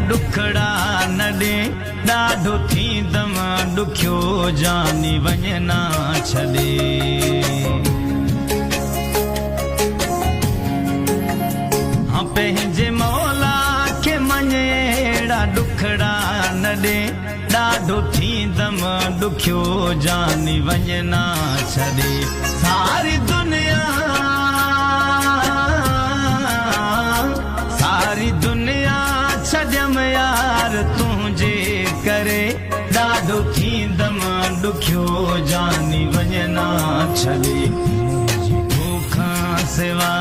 दुखड़ा नडे डाढो थींदम दुखियो जानी वञना छॾे हाँ पंहिंजे मौला के मञेड़ा दुखड़ा नडे डाढो थींदम दुखियो जानी वञना छॾे सारी दुनिया छॾियम यार तुंहिंजे करे ॾाढो थींदम दुखियो जानी वञना छॾे तोखां सिवा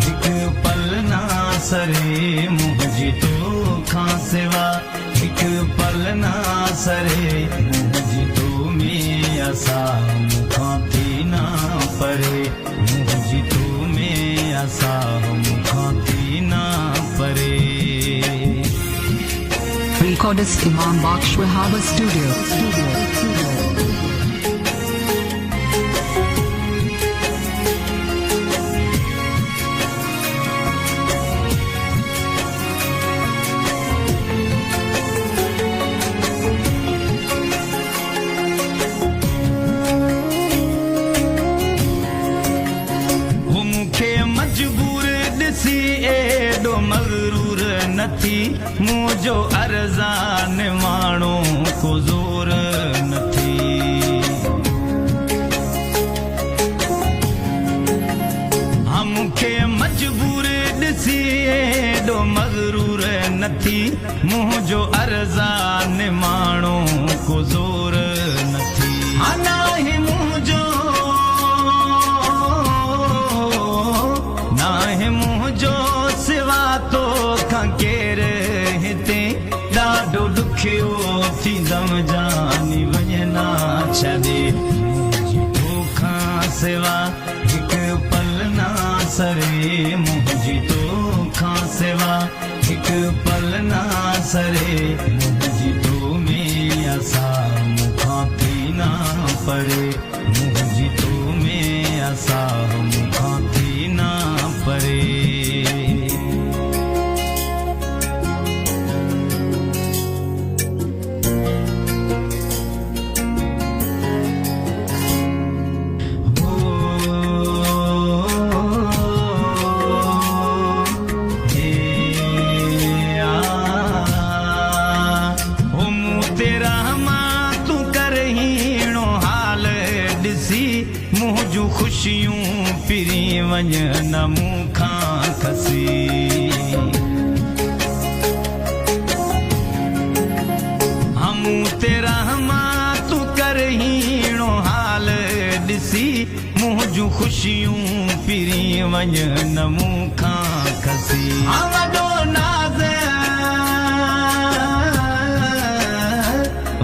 हिकु पल ना सरे मुंहिंजी तोखां सिवा हिकु पल ना सरे मुंहिंजी तो में असा मूंखां थी ना परे मुंहिंजी तो में असा मूंखां थी ना परे Recordist Imam Baksh Wahaba Studio. एडो मगरूर नथी मुझो अरज़ान मानो को जोर नथी हमके मजबूर ॾिसी एडो मगरूर नथी मुझो अरज़ान मानो को जोर नथी अनाही मुझो मुझो सिवा तो केर हिते ॾाढो दुखियो थींदम जानी वञना छॾे तोखां सिवा हिकु पल ना सरे मुंहिंजी तोखां सिवा हिकु पल ना सरे मुंहिंजी तो में असा मूंखां थी ना परे मुंहिंजी तो में असा मूंखां थी ना परे खुशियूं पिरी वञन मूंखां खसी हम तेरा तू कर हीणो हाल ॾिसी मुंहिंजूं खुशियूं पिरी वञन मूंखां खसी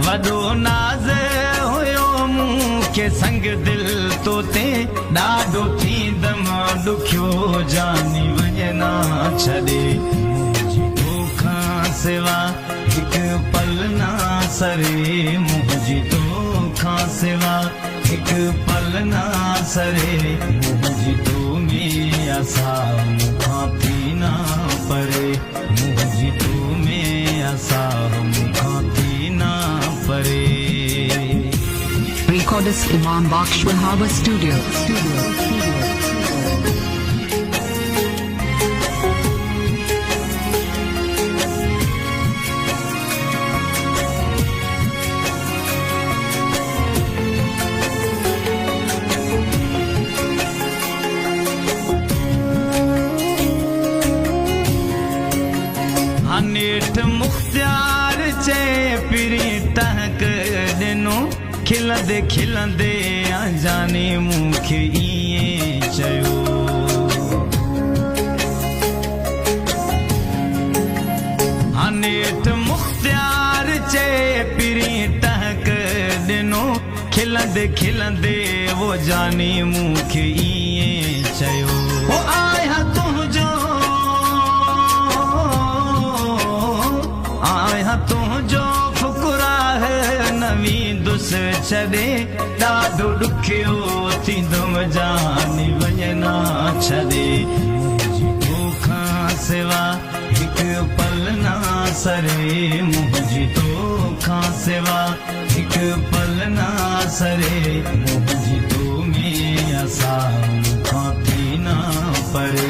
वॾो नाज़ हुयो मूंखे संग दिल तो ते ॾाढो थींदम दुखियो जानी वञना छॾे तोखां सिवा हिकु पल ना सरे मुंहिंजी तोखां सिवा हिकु पल ना सरे मुंहिंजी तो में असा मूंखां थी ना परे मुंहिंजी तो में असा मूंखां थी ना परे Recordist Imam Baksh Wahaba Studio. अनेठ Mukhtiar चे पिरी टहक ॾिनो खिलंदे खिलंदे जाने मूंखे ईअं चयो अनेठ मुख्तियार चे पिरी टहक ॾिनो खिलंदे खिलंदे वो जाने मूंखे ईअं चयो ओ आया तुंहिंजो दुस छॾे ॾाढो ॾुखियो थींदुम जानी वञना छॾे तोखां सिवा हिकु पल ना सरे मुंहिंजी तोखां सिवा हिकु पल ना सरे मुंहिंजी तो में असा मूंखां थी ना परे